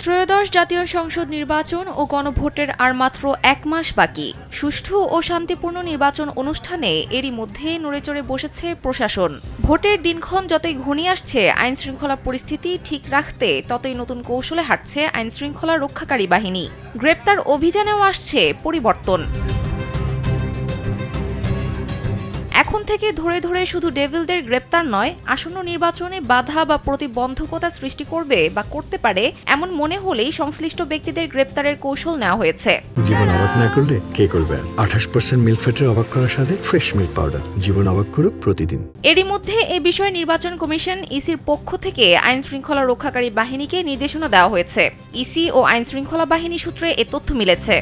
ত্রয়োদশ জাতীয় সংসদ নির্বাচন ও গণভোটের আর মাত্র ১ মাস বাকি। সুষ্ঠু ও শান্তিপূর্ণ নির্বাচন অনুষ্ঠানে এরই মধ্যে নড়েচড়ে বসেছে প্রশাসন। ভোটের দিনক্ষণ যতই ঘনিয়ে আসছে, আইনশৃঙ্খলা পরিস্থিতি ঠিক রাখতে ততই নতুন কৌশলে হাঁটছে আইনশৃঙ্খলা রক্ষাকারী বাহিনী। গ্রেপ্তার অভিযানেও আসছে পরিবর্তন। এখন থেকে ধরে ধরে শুধু ডেভিলদের গ্রেপ্তার নয়, আসন্ন নির্বাচনে বাধা বা প্রতিবন্ধকতা সৃষ্টি করবে বা করতে পারে এমন মনে হলেই সংশ্লিষ্ট ব্যক্তিদের গ্রেপ্তারের কৌশল নেওয়া হয়েছে। জীবন অবাক না করলে কে করবে? 28% মিল্ক ফ্যাটের অবাক করার সাথে ফ্রেশ মিল্ক পাউডার। জীবন অবাক করুক প্রতিদিন। এরই মধ্যে এ বিষয়ে নির্বাচন কমিশন ইসির পক্ষ থেকে আইন শৃঙ্খলা রক্ষাকারী বাহিনীকে নির্দেশনা দেওয়া হয়েছে। ইসি ও আইন শৃঙ্খলা বাহিনী সূত্রে এ তথ্য মিলেছে।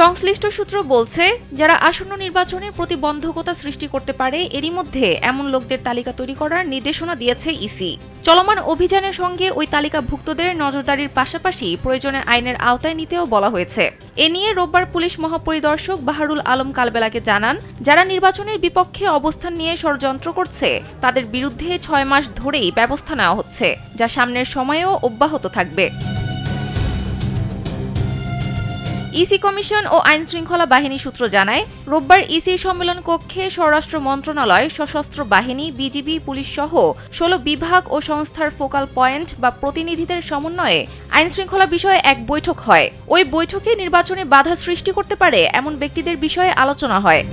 সংশ্লিষ্ট সূত্র বলছে, যারা আসন্ন নির্বাচনে প্রতিবন্ধকতা সৃষ্টি করতে পারে এরই মধ্যে এমন লোকদের তালিকা তৈরি করার নির্দেশনা দিয়েছে ইসি। চলমান অভিযানের সঙ্গে ওই তালিকাভুক্তদের নজরদারির পাশাপাশি প্রয়োজনে আইনের আওতায় নিতেও বলা হয়েছে। এ নিয়ে রোববার পুলিশ মহাপরিদর্শক বাহারুল আলম কালবেলাকে জানান, যারা নির্বাচনের বিপক্ষে অবস্থান নিয়ে ষড়যন্ত্র করছে তাদের বিরুদ্ধে ৬ মাস ধরেই ব্যবস্থা নেওয়া হচ্ছে, যা সামনের সময়েও অব্যাহত থাকবে। ইসি কমিশন ও আইন শৃঙ্খলা বাহিনী সূত্র জানায়, রোববার ইসির সম্মেলন কক্ষে স্বরাষ্ট্র মন্ত্রণালয়, সশস্ত্র বাহিনী, বিজিবি, পুলিশ সহ ১৬ বিভাগ ও সংস্থার ফোকাল পয়েন্ট বা প্রতিনিধিদের সমন্বয়ে আইন শৃঙ্খলা বিষয়ে এক বৈঠক হয়। ওই বৈঠকে নির্বাচনে বাধা সৃষ্টি করতে পারে এমন ব্যক্তিদের বিষয়ে আলোচনা হয়।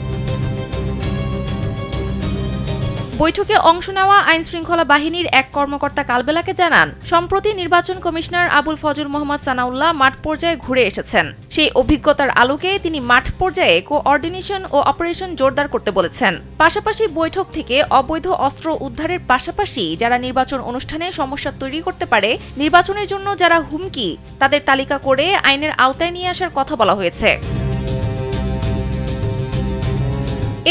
বৈঠকে অংশ নেওয়া আইন শৃঙ্খলা বাহিনীর এক কর্মকর্তা কালবেলাকে জানান, সম্প্রতি নির্বাচন কমিশনার আবুল ফজল মোহাম্মদ সানাউল্লাহ মাঠ পর্যায়ে ঘুরে এসেছেন। সেই অভিজ্ঞতার আলোকে তিনি মাঠ পর্যায়ে কোঅর্ডিনেশন ও অপারেশন জোরদার করতে বলেছেন। পাশাপাশি বৈঠক থেকে অবৈধ অস্ত্র উদ্ধারের পাশাপাশি যারা নির্বাচন অনুষ্ঠানে সমস্যা তৈরি করতে পারে, নির্বাচনের জন্য যারা হুমকি, তাদের তালিকা করে আইনের আওতায় নিয়ে আসার কথা বলা হয়েছে।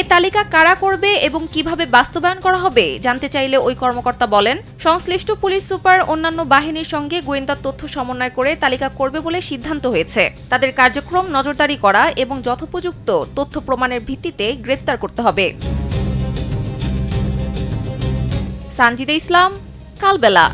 এ তালিকা কারা করবে এবং কিভাবে বাস্তবায়ন করা হবে জানতে চাইলে ওই কর্মকর্তা বলেন, সংশ্লিষ্ট পুলিশ সুপার অন্যান্য বাহিনীর সঙ্গে গোয়েন্দা তথ্য সমন্বয় করে তালিকা করবে বলে সিদ্ধান্ত হয়েছে। তাদের কার্যক্রম নজরদারি করা এবং যথোপযুক্ত তথ্য প্রমাণের ভিত্তিতে গ্রেপ্তার করতে হবে। সানজিদা ইসলাম, কালবেলা।